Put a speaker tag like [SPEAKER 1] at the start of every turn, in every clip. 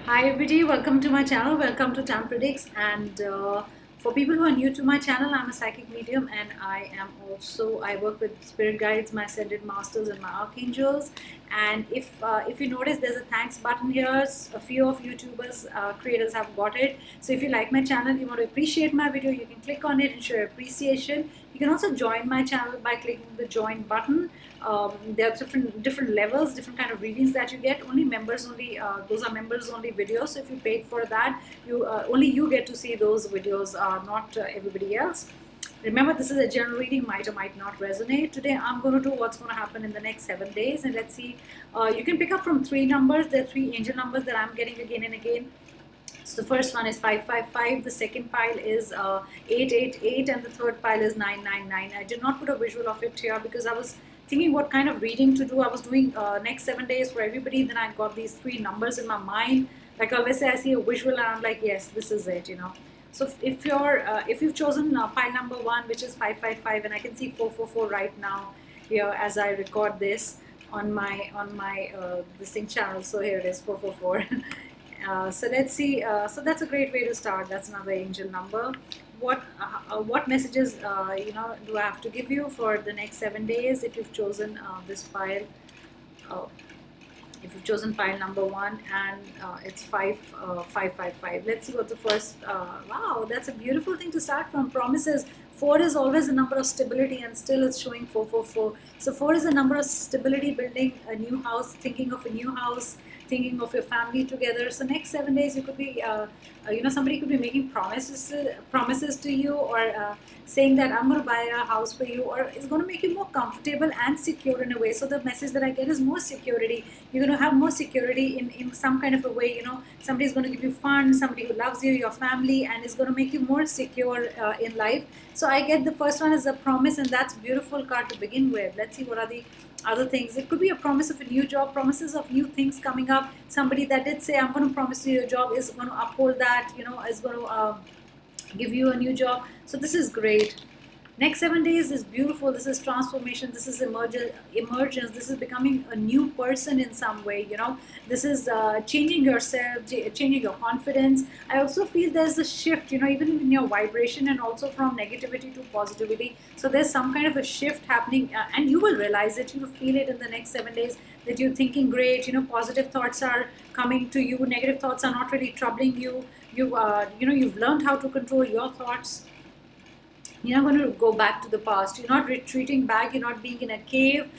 [SPEAKER 1] Hi everybody, welcome to my channel. Welcome to Tam Predicts. And for people who are new to my channel, I'm a psychic medium, and I work with spirit guides, my ascended masters, and my archangels. And if you notice, there's a thanks button here. A few of YouTubers creators have got it. So if you like my channel, you want to appreciate my video, you can click on it and show your appreciation. You can also join my channel by clicking the join button. There are different levels, different kind of readings that you get. Only members only. Those are members only videos. So if you paid for that, you only you get to see those videos, not everybody else. Remember, this is a general reading, might or might not resonate. Today, I'm going to do what's going to happen in the next 7 days, and let's see. You can pick up from three numbers. There are three angel numbers that I'm getting again and again. So the first one is 555, the second pile is 888, and the third pile is 999. I did not put a visual of it here because I was thinking what kind of reading to do. I was doing next 7 days for everybody. Then I got these three numbers in my mind. Like I always say, I see a visual and I'm like, yes, this is it. So if you've chosen pile number one, which is 555, and I can see 444 right now here as I record this on my this thing channel. So here it is, 444. So let's see. So that's a great way to start. That's another angel number. What messages do I have to give you for the next 7 days if you've chosen this file? Uh, if you've chosen file number one, and it's 555. Let's see what the first. Wow, that's a beautiful thing to start from. Promises. 4 is always a number of stability, and still it's showing 444. So 4 is a number of stability, building a new house, thinking of a new house, thinking of your family together. So next 7 days, you could be, somebody could be making promises to you, or saying that I'm going to buy a house for you, or it's going to make you more comfortable and secure in a way. So the message that I get is more security. You're going to have more security in some kind of a way. Somebody's going to give you funds, somebody who loves you, your family, and is going to make you more secure in life. So I get the first one is a promise, and that's a beautiful card to begin with. Let's see what are the other things. It could be a promise of a new job, promises of new things coming up. Somebody that did say, I'm going to promise you a job, is going to uphold that, is going to give you a new job. So this is great. Next 7 days is beautiful. This is transformation. This is emergence. This is becoming a new person in some way. This is changing yourself, changing your confidence. I also feel there's a shift, even in your vibration, and also from negativity to positivity. So there's some kind of a shift happening, and you will realize it. You will feel it in the next 7 days that you're thinking great. Positive thoughts are coming to you. Negative thoughts are not really troubling you. You've learned how to control your thoughts. You're not going to go back to the past. You're not retreating back. You're not being in a cave.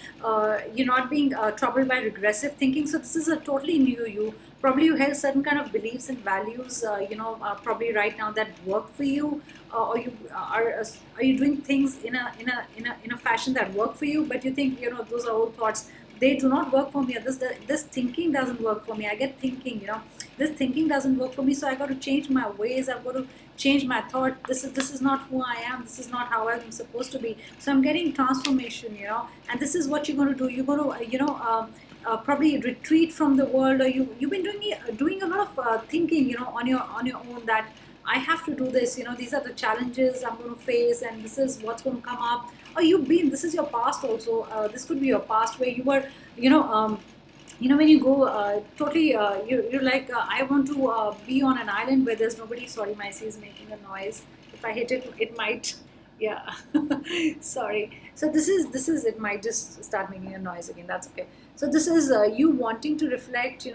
[SPEAKER 1] You're not being troubled by regressive thinking. So this is a totally new you. Probably you have certain kind of beliefs and values, probably right now that work for you, or you are you doing things in a fashion that work for you, but you think those are old thoughts. They do not work for me. This thinking doesn't work for me. I get thinking, this thinking doesn't work for me. So I got to change my ways. I've got to change my thought. This is not who I am. This is not how I'm supposed to be. So I'm getting transformation, and this is what you're going to do. You're going to probably retreat from the world, or you've been doing a lot of thinking, on your own, that I have to do this. These are the challenges I'm going to face, and this is what's going to come up. Or this is your past also. This could be your past where you were, when you go totally, you're like, I want to be on an island where there's nobody. Sorry, my AC is making a noise. If I hit it, it might, yeah. Sorry. So this is it might just start making a noise again. That's okay. So this is you wanting to reflect,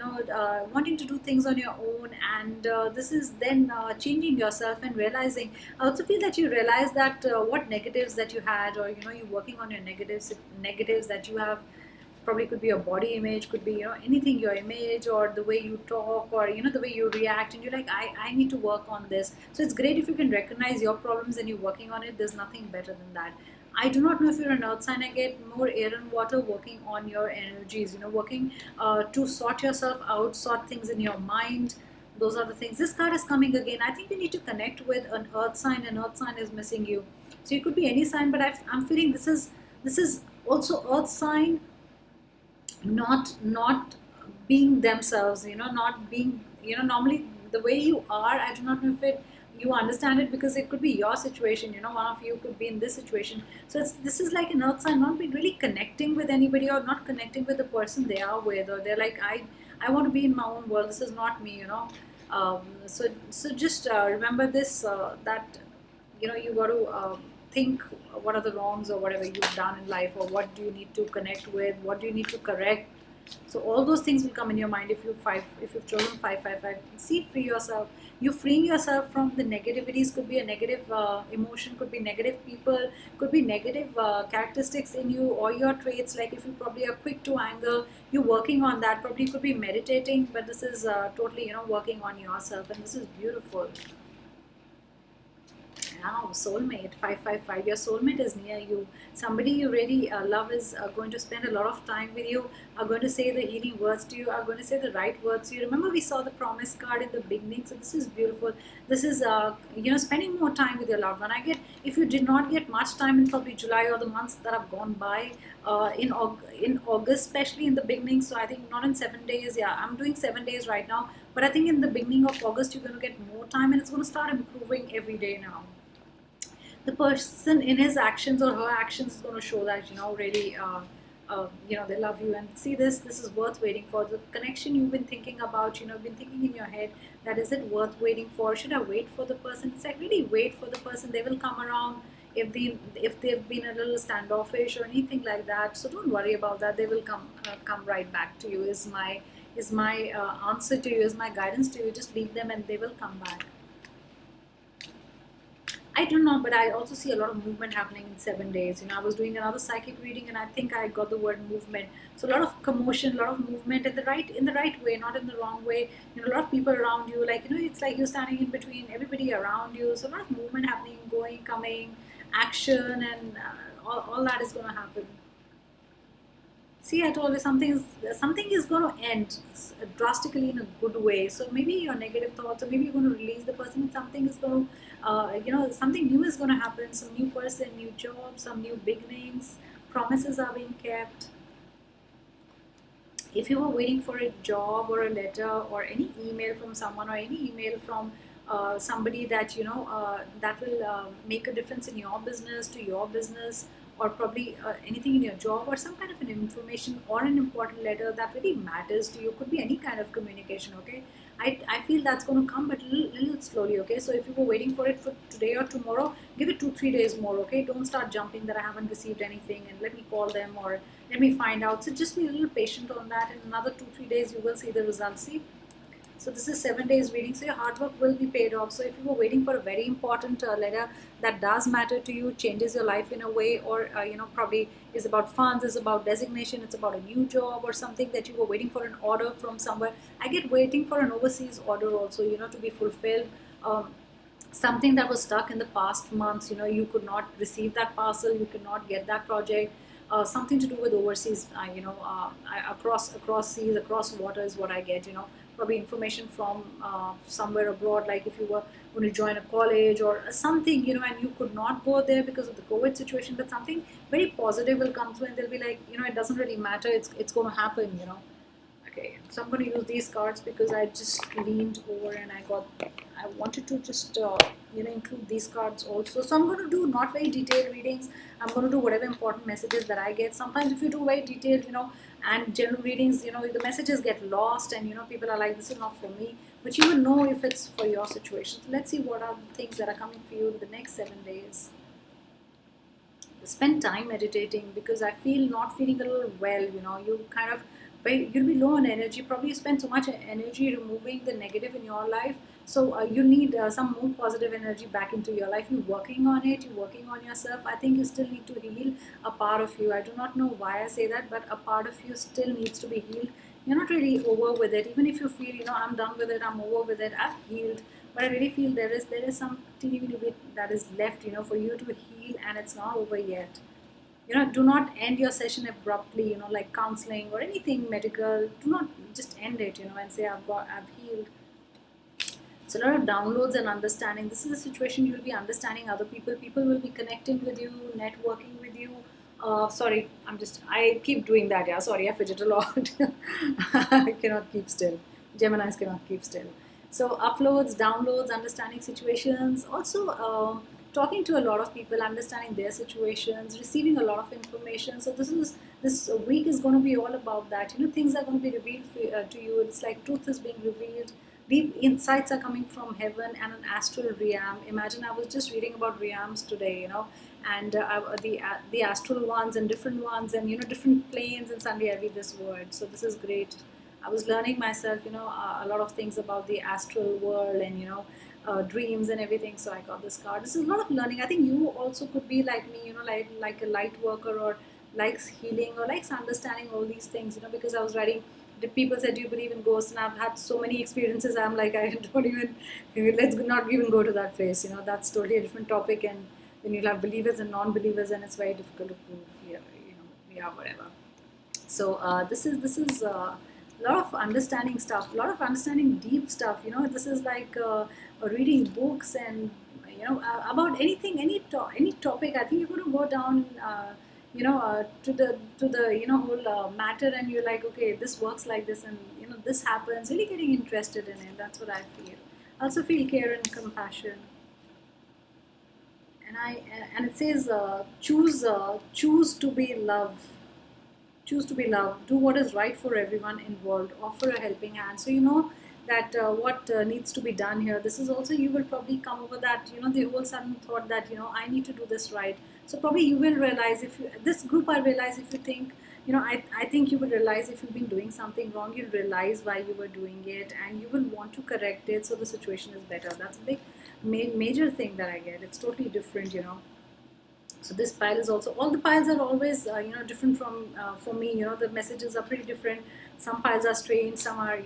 [SPEAKER 1] wanting to do things on your own, and this is then changing yourself and realizing. I also feel that you realize that what negatives that you had, or you're working on your negatives that you have. Probably could be your body image, could be anything, your image, or the way you talk, or the way you react, and you're like, I need to work on this. So it's great if you can recognize your problems and you're working on it. There's nothing better than that. I do not know if you're an earth sign. I get more air and water, working on your energies, working to sort yourself out, sort things in your mind. Those are the things. This card is coming again. I think you need to connect with an earth sign. An earth sign is missing you. So you could be any sign, but I'm feeling this is also earth sign, not being themselves, not being, normally the way you are. I do not know if you understand it, because it could be your situation. One of you could be in this situation. So this is like an earth sign not being really connecting with anybody, or not connecting with the person they are with, or they're like, I want to be in my own world. This is not me, you know. So just remember this, that you got to think what are the wrongs or whatever you've done in life, or what do you need to connect with, what do you need to correct. So all those things will come in your mind if you've chosen 555. See, free yourself. You freeing yourself from the negativities. Could be a negative emotion, could be negative people, could be negative characteristics in you, or your traits. Like if you probably are quick to anger, you're working on that. Probably could be meditating, but this is totally working on yourself, and this is beautiful. Now, soulmate 555. Your soulmate is near you. Somebody you really love is going to spend a lot of time with you, are going to say the healing words to you, are going to say the right words to you. Remember, we saw the promise card in the beginning, so this is beautiful. This is spending more time with your loved one. I get, if you did not get much time in probably July or the months that have gone by, in August, especially in the beginning. So I think not in 7 days. Yeah, I'm doing 7 days right now, but I think in the beginning of August you're going to get more time, and it's going to start improving every day now. The person in his actions or her actions is going to show that really they love you. And see, this is worth waiting for. The connection you've been thinking about, been thinking in your head, that is it worth waiting for? Should I wait for the person? It's like, really wait for the person. They will come around. If they've been a little standoffish or anything like that, so don't worry about that. They will come right back to you. Is my answer to you, is my guidance to you. Just leave them and they will come back. I don't know, but I also see a lot of movement happening in 7 days. I was doing another psychic reading, and I think I got the word movement. So a lot of commotion, a lot of movement in the right way, not in the wrong way. A lot of people around you, like it's like you're standing in between everybody around you. So a lot of movement happening, going, coming, action, and all that is going to happen. See, I told you something is going to end drastically in a good way. So maybe your negative thoughts, or maybe you're going to release the person. Something is going to, something new is going to happen. Some new person, new job, some new beginnings. Promises are being kept. If you were waiting for a job or a letter or any email from someone, or any email from somebody that that will make a difference in your business, to your business, or probably anything in your job, or some kind of an information or an important letter that really matters to you, could be any kind of communication. Okay, I feel that's going to come, but little slowly. Okay, so if you were waiting for it for today or tomorrow, give it 2-3 days more. Okay, don't start jumping that I haven't received anything and let me call them or let me find out. So just be a little patient on that. In another 2-3 days you will see the results. See, so this is 7 days reading, so your hard work will be paid off. So if you were waiting for a very important letter that does matter to you, changes your life in a way, or probably is about funds, is about designation, it's about a new job or something, that you were waiting for an order from somewhere. I get waiting for an overseas order also, to be fulfilled. Something that was stuck in the past months, you could not receive that parcel, you could not get that project. Something to do with overseas, across seas, across water is what I get. Probably information from somewhere abroad, like if you were going to join a college or something, and you could not go there because of the COVID situation, but something very positive will come through, and they'll be like, it doesn't really matter, it's going to happen. Okay, so I'm going to use these cards because I just leaned over and I wanted to just include these cards also. So I'm going to do not very detailed readings. I'm going to do whatever important messages that I get. Sometimes if you do very detailed and general readings, the messages get lost, and people are like, this is not for me, but you will know if it's for your situation. So let's see what are the things that are coming for you in the next 7 days. Spend time meditating, because I feel not feeling a little well. You kind of, you'll be low on energy. Probably you spend so much energy removing the negative in your life, so you need some more positive energy back into your life. You're working on it, you're working on yourself. I think you still need to heal a part of you. I do not know why I say that, but a part of you still needs to be healed. You're not really over with it. Even if you feel, I'm done with it, I'm over with it, I've healed, but I really feel there is some teeny bit that is left, for you to heal, and it's not over yet. Do not end your session abruptly, like counseling or anything medical. Do not just end it, and say, I've healed. So a lot of downloads and understanding. This is a situation you'll be understanding other people. People will be connecting with you, networking with you. Sorry, I keep doing that. Yeah, sorry, I fidget a lot. I cannot keep still. Geminis cannot keep still. So uploads, downloads, understanding situations. Also, talking to a lot of people, understanding their situations, receiving a lot of information. So this is this week is going to be all about that. Things are going to be revealed to you. It's like truth is being revealed. Deep insights are coming from heaven and an astral realm. Imagine, I was just reading about realms today, and the astral ones and different ones, and different planes, and suddenly I read this word. So this is great. I was learning myself, a lot of things about the astral world, and dreams and everything. So I got this card. This is a lot of learning. I think you also could be like me, like a light worker, or likes healing, or likes understanding all these things. Because I was writing. The people said, "Do you believe in ghosts?" And I've had so many experiences. I'm like, I don't even. Let's not even go to that phase. That's totally a different topic, and then you'll have believers and non-believers, and it's very difficult to prove. Yeah, whatever. So this is a lot of understanding stuff, a lot of understanding deep stuff. This is like reading books, and about anything, any topic. I think you're going to go down to the whole matter, and you're like, okay, this works like this, and this happens. Really getting interested in it. That's what I feel. I also feel care and compassion. And it says, choose to be love. Choose to be loved. Do what is right for everyone involved. Offer a helping hand. So that what needs to be done here. This is also, you will probably come over that, the whole sudden thought that I need to do this right. So probably you will realize, if you, this group, I realize, if you think, I think you will realize if you've been doing something wrong, you'll realize why you were doing it, and you will want to correct it so the situation is better. That's a big major thing that I get. It's totally different. So this pile is also, all the piles are always different from for me. The messages are pretty different. Some piles are strange, some are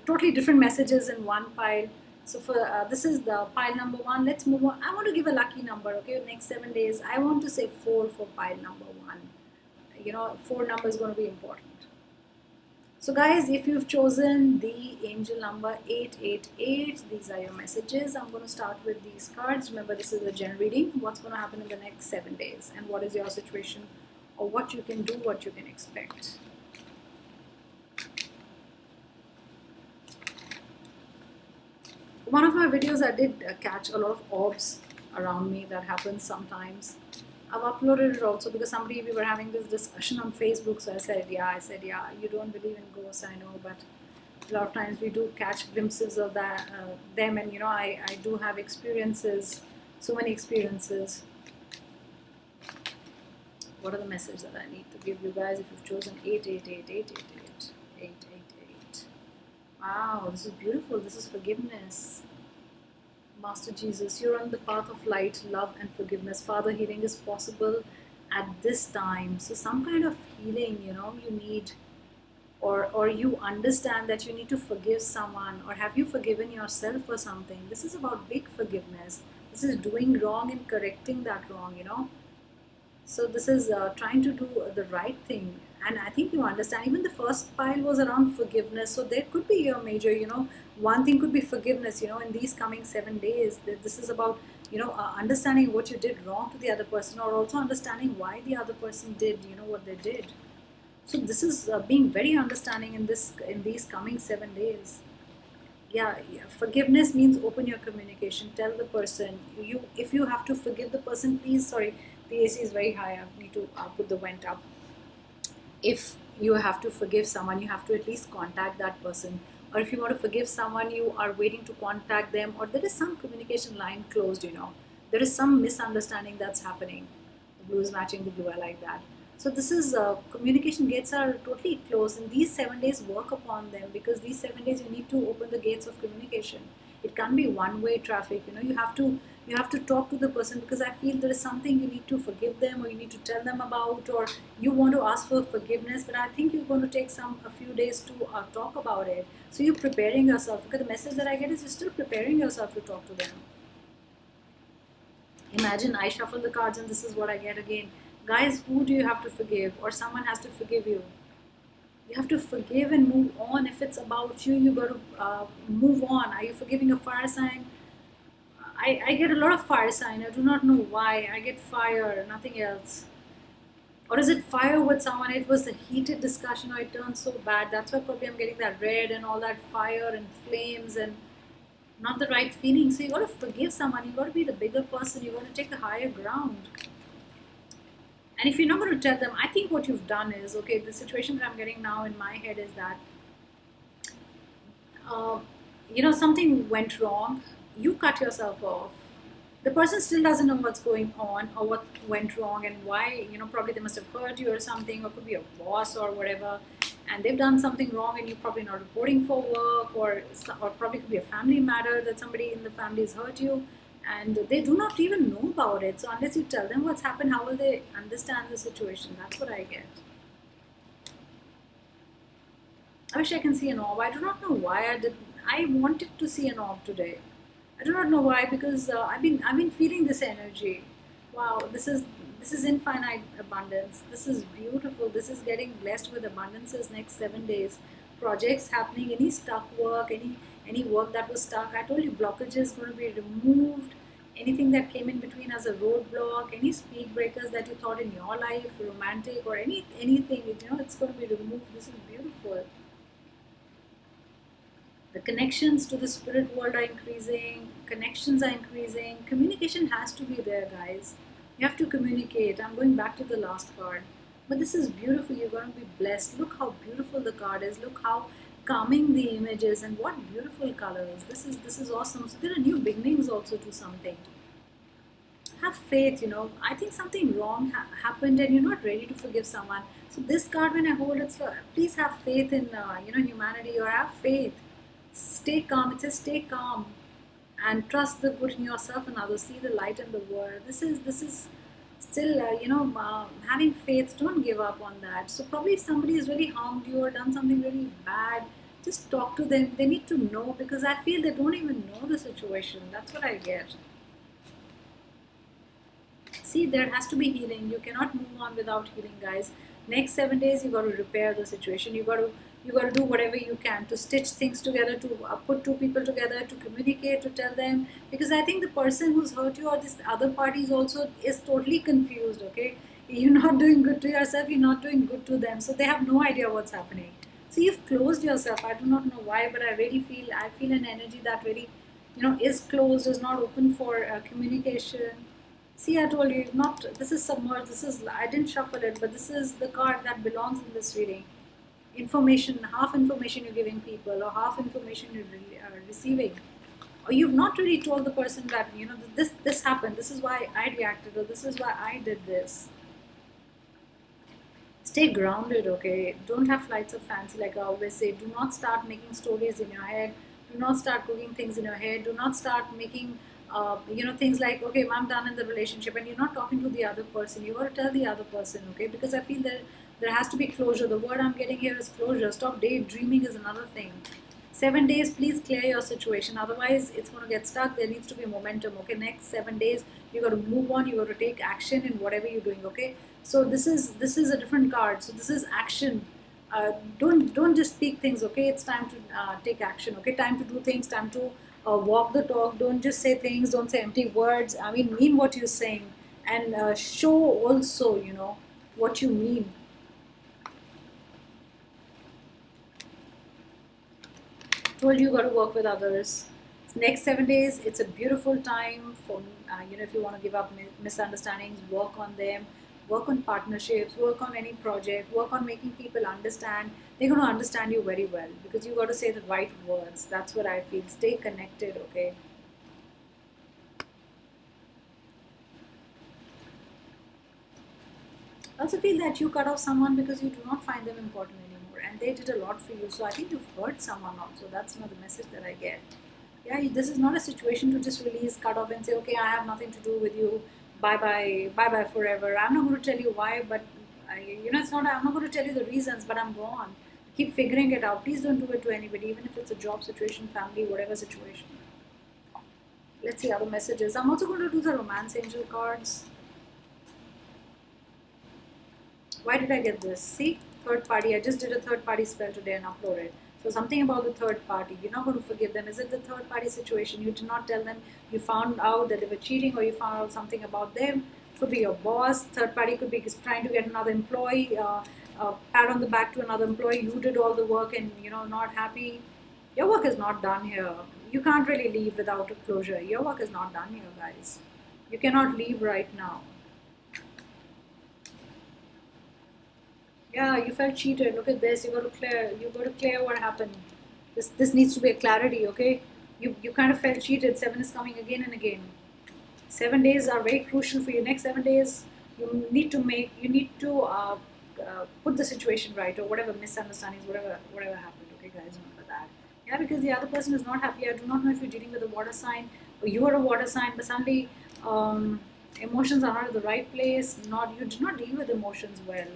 [SPEAKER 1] totally different messages in one pile. So for this is the pile number 1. Let's move on. I want to give a lucky number. Okay, next 7 days I want to say 4 for pile number 1. 4 number is going to be important. So guys, if you've chosen the angel number 888, these are your messages. I'm going to start with these cards. Remember, this is a general reading. What's going to happen in the next 7 days, and what is your situation, or what you can do, what you can expect. One of my videos, I did catch a lot of orbs around me. That happens sometimes. I've uploaded it also because we were having this discussion on Facebook. So I said, yeah, you don't believe in ghosts, I know, but a lot of times we do catch glimpses of them, and I do have experiences, so many experiences. What are the messages that I need to give you guys if you've chosen 888? Wow, this is beautiful. This is forgiveness. Master Jesus, you're on the path of light, love, and forgiveness. Father, healing is possible at this time. So some kind of healing, you need, or you understand that you need to forgive someone, or have you forgiven yourself for something? This is about big forgiveness. This is doing wrong and correcting that wrong, So this is trying to do the right thing. And I think you understand, even the first pile was around forgiveness. So there could be a major, one thing could be forgiveness, in these coming 7 days. This is about, understanding what you did wrong to the other person, or also understanding why the other person did, what they did. So this is being very understanding in these coming 7 days. Yeah, forgiveness means open your communication. Tell the person, if you have to forgive the person, please, sorry, the AC is very high. I need to put the vent up. If you have to forgive someone, you have to at least contact that person. Or if you want to forgive someone, you are waiting to contact them, or there is some communication line closed, there is some misunderstanding that's happening. The blue is matching the blue, I like that. So this is communication gates are totally closed, and these 7 days work upon them, because these 7 days you need to open the gates of communication. It can't be one-way traffic. You have to talk to the person, because I feel there is something you need to forgive them, or you need to tell them about, or you want to ask for forgiveness. But I think you're going to take a few days to talk about it. So you're preparing yourself, because the message that I get is you're still preparing yourself to talk to them. Imagine I shuffle the cards and this is what I get again. Guys, who do you have to forgive? Or someone has to forgive you. You have to forgive and move on. If it's about you, you got to move on. Are you forgiving a fire sign? I get a lot of fire sign. I do not know why. I get fire, nothing else. Or is it fire with someone? It was a heated discussion, or it turned so bad. That's why probably I'm getting that red and all that fire and flames and not the right feeling. So you got to forgive someone. You got to be the bigger person. You got to take a higher ground. And if you're not going to tell them, I think what you've done is, okay, the situation that I'm getting now in my head is that, uh, something went wrong, you cut yourself off. The person still doesn't know what's going on or what went wrong and why. Probably they must have hurt you or something, or could be a boss or whatever, and they've done something wrong and you're probably not reporting for work, or probably could be a family matter that somebody in the family has hurt you, and they do not even know about it. So unless you tell them what's happened, how will they understand the situation? That's what I get. I wish I can see an orb. I do not know why I did. I wanted to see an orb today. I do not know why, because I've been feeling this energy. Wow, this is infinite abundance. This is beautiful. This is getting blessed with abundances next 7 days. Projects happening, any stuck work, any work that was stuck. I told you blockages going to be removed. Anything that came in between as a roadblock, any speed breakers that you thought in your life, romantic or anything, it's going to be removed. This is beautiful. The connections to the spirit world are increasing, connections are increasing, communication has to be there, guys. You have to communicate. I'm going back to the last card, but this is beautiful. You're going to be blessed. Look how beautiful the card is. Look how calming the image is, and what beautiful colors. This is awesome. So there are new beginnings also to something. Have faith. I think something wrong happened and you're not ready to forgive someone. So this card, when I hold it, so please have faith in humanity, or have faith. Stay calm. It says stay calm and trust the good in yourself and others. See the light in the world. This is still, having faith. Don't give up on that. So probably somebody has really harmed you or done something really bad. Just talk to them. They need to know, because I feel they don't even know the situation. That's what I get. See, there has to be healing. You cannot move on without healing, guys. Next 7 days, you got to repair the situation. You got to do whatever you can to stitch things together, to put two people together, to communicate, to tell them. Because I think the person who's hurt you or this other party is totally confused. Okay, you're not doing good to yourself. You're not doing good to them. So they have no idea what's happening. So you've closed yourself. I do not know why, but I feel an energy that really, is closed, is not open for communication. See, I told you, not this is submerged. This is, I didn't shuffle it, but this is the card that belongs in this reading. Information, half information you're giving people, or half information you're receiving, or you've not really told the person that this happened. This is why I reacted, or this is why I did this. Stay grounded, okay? Don't have flights of fancy, like I always say. Do not start making stories in your head. Do not start cooking things in your head. Do not start making, things like, okay, I'm done in the relationship, and you're not talking to the other person. You got to tell the other person, okay? Because I feel that there has to be closure. The word I'm getting here is closure. Stop daydreaming is another thing. 7 days, please clear your situation. Otherwise, it's going to get stuck. There needs to be momentum. Okay, next 7 days, you got to move on. You got to take action in whatever you're doing. Okay, so this is a different card. So this is action. Don't just speak things. Okay, it's time to take action. Okay, time to do things. Time to walk the talk. Don't just say things. Don't say empty words. I mean what you're saying, and show also. What you mean. Told you got to work with others. Next 7 days, it's a beautiful time for if you want to give up misunderstandings, work on them, work on partnerships, work on any project, work on making people understand. They're going to understand you very well, because you got to say the right words. That's what I feel. Stay connected, okay? I also feel that you cut off someone because you do not find them important anymore, and they did a lot for you. So I think you've hurt someone also. That's not the message that I get. Yeah, this is not a situation to just release, cut off, and say, okay, I have nothing to do with you. Bye bye forever. I'm not going to tell you why, but it's not. I'm not going to tell you the reasons, but I'm gone. Keep figuring it out. Please don't do it to anybody, even if it's a job situation, family, whatever situation. Let's see other messages. I'm also going to do the romance angel cards. Why did I get this? See, third party. I just did a third party spell today and uploaded. So something about the third party. You're not going to forgive them. Is it the third party situation? You did not tell them. You found out that they were cheating, or you found out something about them. Could be your boss. Third party could be trying to get another employee. Pat on the back to another employee. You did all the work and not happy. Your work is not done here. You can't really leave without a closure. Your work is not done here, guys. You cannot leave right now. Yeah, you felt cheated. Look at this. You got to clear. You got to clear what happened. This needs to be a clarity. Okay. You kind of felt cheated. Seven is coming again and again. 7 days are very crucial for you. Next 7 days, you need to put the situation right, or whatever misunderstandings, whatever happened. Okay, guys, remember that. Yeah, because the other person is not happy. I do not know if you're dealing with a water sign or you are a water sign, but suddenly emotions are not at the right place. Not you do not deal with emotions well.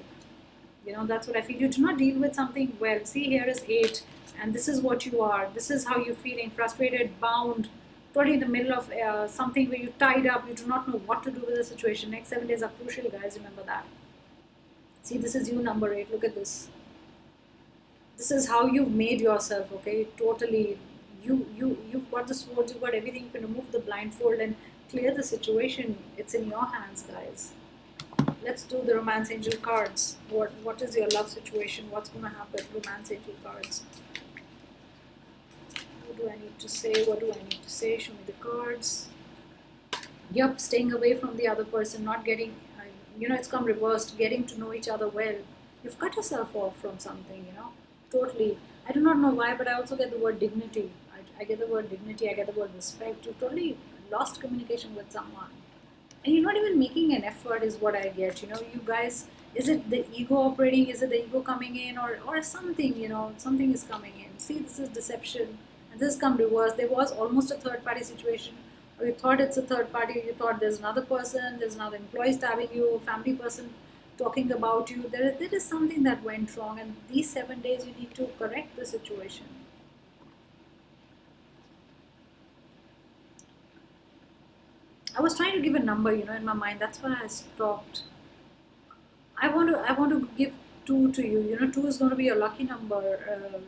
[SPEAKER 1] That's what I feel. You do not deal with something well. See, here is 8, and this is what you are. This is how you're feeling: frustrated, bound, totally in the middle of something where you're tied up. You do not know what to do with the situation. Next 7 days are crucial, guys. Remember that. See, this is you, number 8. Look at this. This is how you've made yourself. Okay, totally. You've got the swords. You've got everything. You can remove the blindfold and clear the situation. It's in your hands, guys. Let's do the romance angel cards. What is your love situation? What's going to happen? Romance angel cards. What do I need to say? What do I need to say? Show me the cards. Yep, staying away from the other person, not getting, it's come reversed, getting to know each other well. You've cut yourself off from something. Totally. I do not know why, but I also get the word dignity. I get the word dignity, I get the word respect. You've totally lost communication with someone. And you're not even making an effort, is what I get. You guys, is it the ego operating? Is it the ego coming in, or something? Something is coming in. See, this is deception, and this come reverse. There was almost a third party situation, or you thought it's a third party. You thought there's another person, there's another employee stabbing you, family person talking about you. There is something that went wrong, and these 7 days you need to correct the situation. I was trying to give a number, in my mind. That's why I stopped. I want to give two to you. Two is going to be your lucky number.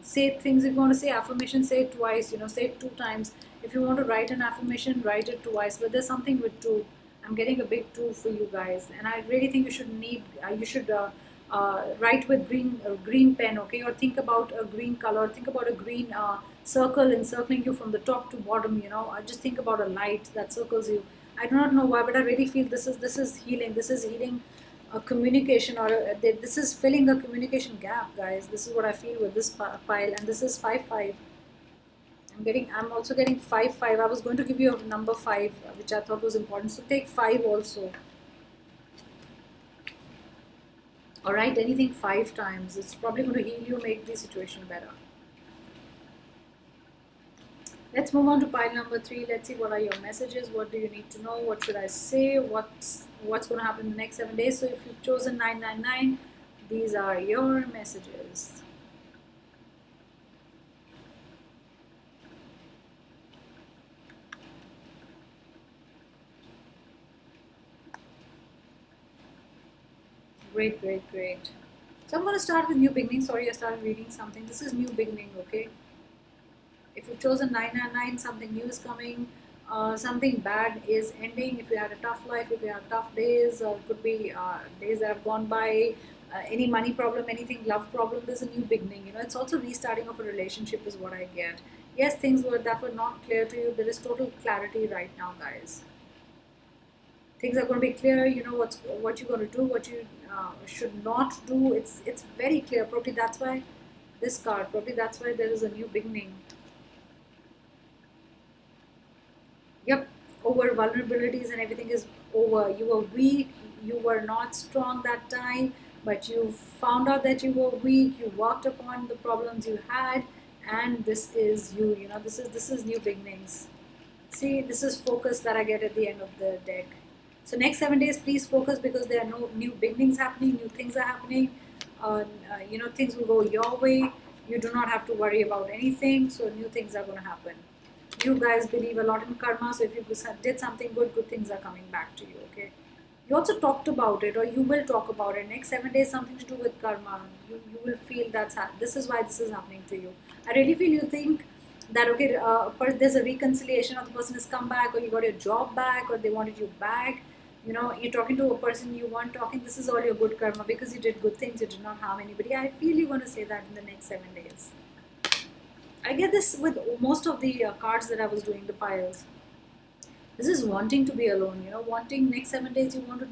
[SPEAKER 1] Say things, if you want to say affirmation, say it twice. Say it 2 times. If you want to write an affirmation, write it twice. But there's something with two. I'm getting a big two for you guys, and I really think you should write with green pen, okay? Or think about a green color. Think about a green circle encircling you from the top to bottom. Just think about a light that circles you. I do not know why, but I really feel this is healing. This is healing a communication, or this is filling a communication gap, guys. This is what I feel with this pile, and this is 5 5. I'm also getting 5 5. I was going to give you a number 5, which I thought was important. So take 5 also. All right, anything 5 times. It's probably going to heal you, make the situation better. Let's move on to pile number 3. Let's see what are your messages. What do you need to know? What should I say? What's going to happen in the next 7 days? So if you've chosen 999, these are your messages. Great, great, great. So I'm going to start with new beginning. Sorry, I started reading something. This is new beginning, okay? If you've chosen 999, something new is coming. Something bad is ending. If you had a tough life, if you had tough days, or it could be days that have gone by, any money problem, anything, love problem, there's a new beginning. It's also restarting of a relationship is what I get. Yes, things that were not clear to you, there is total clarity right now, guys. Things are going to be clear. What you're going to do, what you should not do. It's very clear. Probably that's why this card. Probably that's why there is a new beginning. Yep, over vulnerabilities and everything is over. You were weak. You were not strong that time, but you found out that you were weak. You worked upon the problems you had, and this is you. This is new beginnings. See, this is focus that I get at the end of the deck. So next 7 days, please focus, because there are no new beginnings happening, new things are happening. Things will go your way. You do not have to worry about anything. So new things are going to happen. You guys believe a lot in karma. So if you did something good things are coming back to you. Okay. You also talked about it, or you will talk about it. Next 7 days, something to do with karma. You will feel this is why this is happening to you. I really feel you think that okay, there's a reconciliation, or the person has come back, or you got your job back, or they wanted you back. You're talking to a person you weren't talking. This is all your good karma, because you did good things. You did not harm anybody. I feel you're going to say that in the next 7 days. I get this with most of the cards that I was doing, the piles. This is wanting to be alone. Wanting next 7 days, you want to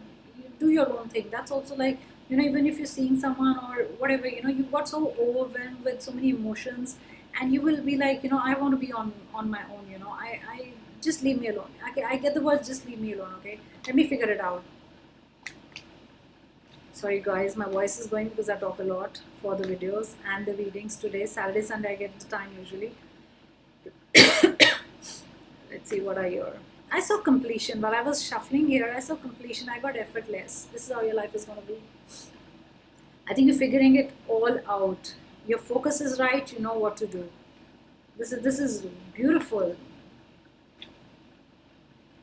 [SPEAKER 1] do your own thing. That's also like You know, even if you're seeing someone or whatever, you know, you got so overwhelmed with so many emotions, and you will be like, you know, I want to be on my own. You know, I just leave me alone. I get the words, just leave me alone. Okay, let me figure it out. Sorry guys, my voice is going because I talk a lot for the videos and the readings today. Saturday, Sunday, I get the time usually. Let's see what I hear. I saw completion. While I was shuffling here, I saw completion. I got effortless. This is how your life is going to be. I think you're figuring it all out. Your focus is right. You know what to do. This is beautiful.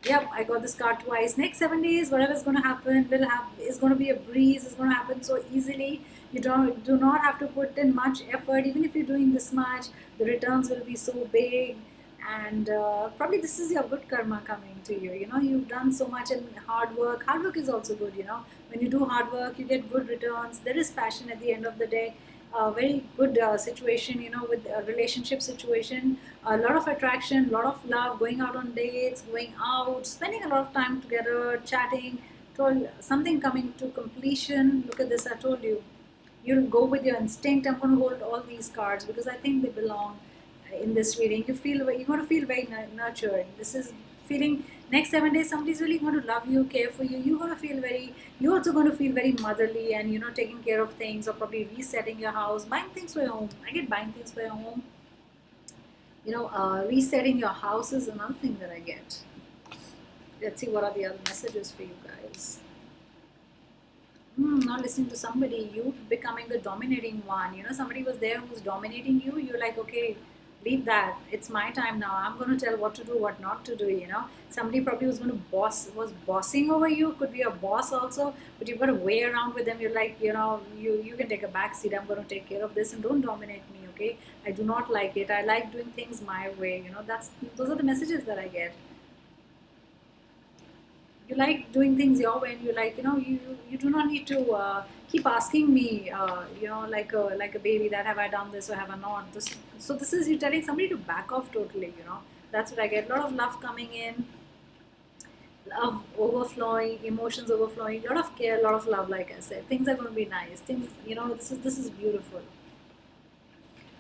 [SPEAKER 1] Yep, I got this card twice. Next 7 days, whatever is going to happen will have is going to be a breeze. It's going to happen so easily. You don't do not have to put in much effort. Even if you're doing this much, the returns will be so big. And probably this is your good karma coming to you. You know, you've done so much and hard work. Hard work is also good. You know, when you do hard work, you get good returns. There is passion at the end of the day. Very good situation, you know, with a relationship situation, a lot of attraction, a lot of love, going out on dates, going out, spending a lot of time together, chatting, told something coming to completion. Look at this, I told you. You'll go with your instinct. I'm going to hold all these cards because I think they belong in this reading. You're going to feel very nurtured. This is feeling next 7 days somebody's really going to love you, care for you. You're also going to feel very motherly and, you know, taking care of things, or probably resetting your house, buying things for your home. I get buying things for your home. You know, resetting your house is another thing that I get. Let's see what are the other messages for you guys. Not listening to somebody, you becoming the dominating one. You know, somebody was there who's dominating you. You're like, okay, leave that. It's my time now. I'm going to tell what to do, what not to do. You know, somebody probably was going to was bossing over you. Could be a boss also, but you've got to weigh around with them. You're like, you know, you can take a back seat. I'm going to take care of this, and don't dominate me. Okay, I do not like it. I like doing things my way. You know, those are the messages that I get. You like doing things your way, and you like, you know, you do not need to keep asking me, you know, like a baby, that have I done this or have I not this. So this is you telling somebody to back off totally. You know, that's what I get. A lot of love coming in, love overflowing, emotions overflowing, a lot of care, a lot of love. Like I said, things are going to be nice. Things, you know, this is beautiful.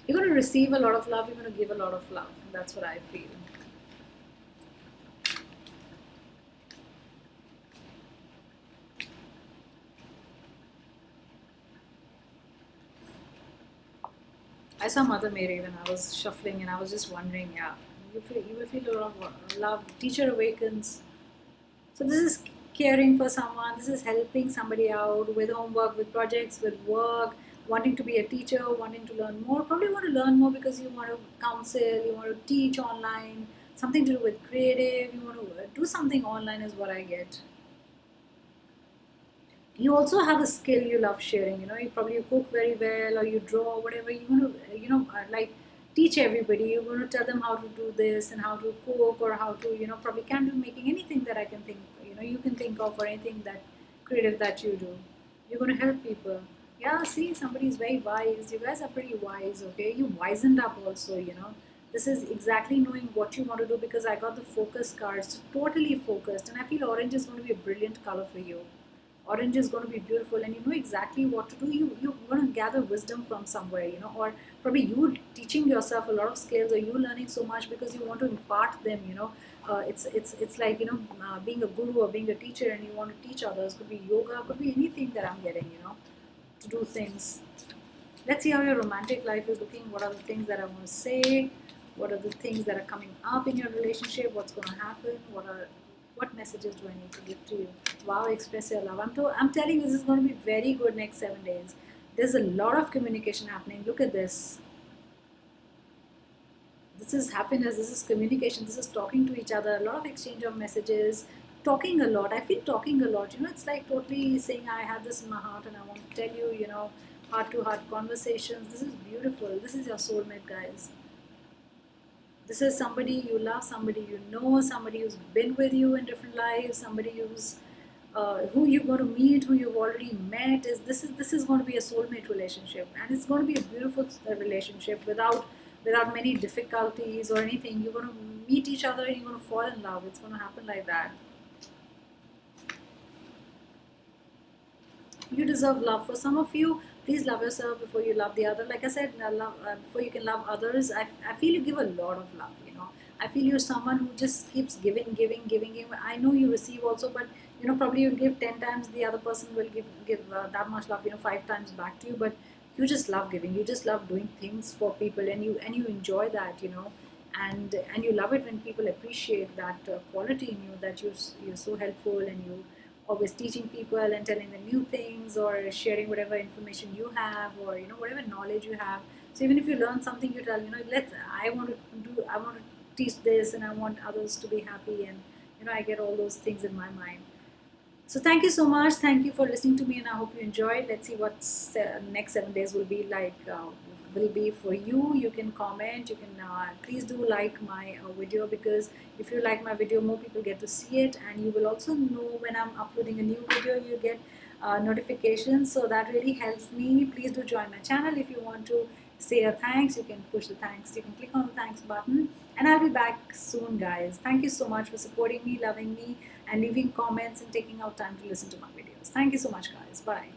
[SPEAKER 1] You're going to receive a lot of love, you're going to give a lot of love. That's what I feel. I saw Mother Mary when I was shuffling, and I was just wondering, yeah, you will feel a lot of love. Teacher awakens. So this is caring for someone. This is helping somebody out with homework, with projects, with work. Wanting to be a teacher, wanting to learn more. Probably want to learn more because you want to counsel, you want to teach online, something to do with creative. You want to do something online, is what I get. You also have a skill you love sharing. You know, you probably cook very well, or you draw, whatever. You want to, you know, like teach everybody. You're going to tell them how to do this and how to cook, or how to, you know, probably candle making, anything that I can think, you know, you can think of, or anything that creative that you do. You're going to help people. Yeah, see, somebody is very wise. You guys are pretty wise. Okay, you wizened up also. You know, this is exactly knowing what you want to do, because I got the focus cards, totally focused, and I feel orange is going to be a brilliant color for you. Orange is going to be beautiful, and you know exactly what to do. You're going to gather wisdom from somewhere, you know, or probably you teaching yourself a lot of skills, or you learning so much because you want to impart them, you know. It's like, you know, being a guru or being a teacher, and you want to teach others. Could be yoga, could be anything that I'm getting, you know, to do things. Let's see how your romantic life is looking. What are the things that I want to say? What are the things that are coming up in your relationship? What's going to happen? What messages do I need to give to you? Wow, express your love. I'm telling you, this is going to be very good next 7 days. There's a lot of communication happening. Look at this. This is happiness. This is communication. This is talking to each other. A lot of exchange of messages. Talking a lot. I feel talking a lot. You know, it's like totally saying, I have this in my heart and I want to tell you, you know, heart to heart conversations. This is beautiful. This is your soulmate, guys. This is somebody you love, somebody you know, somebody who's been with you in different lives, somebody who's who you're going to meet, who you've already met. This is going to be a soulmate relationship, and it's going to be a beautiful relationship without many difficulties or anything. You're going to meet each other and you're going to fall in love. It's going to happen like that. You deserve love. For some of you, please love yourself before you love the other. Like I said, before you can love others. I feel you give a lot of love, you know. I feel you're someone who just keeps giving. I know you receive also, but you know, probably you give 10 times, the other person will give that much love, you know, 5 times back to you. But you just love giving. You just love doing things for people, and you enjoy that, you know. And you love it when people appreciate that quality in you, that you're so helpful, and you always teaching people and telling them new things, or sharing whatever information you have, or you know, whatever knowledge you have. So even if you learn something, you tell, you know, I want to teach this, and I want others to be happy, and you know, I get all those things in my mind. So thank you so much. Thank you for listening to me, and I hope you enjoyed. Let's see what next 7 days will be like. Will be for you. You can comment. You can please do like my video, because if you like my video, more people get to see it, and you will also know when I'm uploading a new video. You get notifications, so that really helps me. Please do join my channel. If you want to say a thanks, you can push the thanks. You can click on the thanks button, and I'll be back soon, guys. Thank you so much for supporting me, loving me, and leaving comments and taking out time to listen to my videos. Thank you so much, guys. Bye.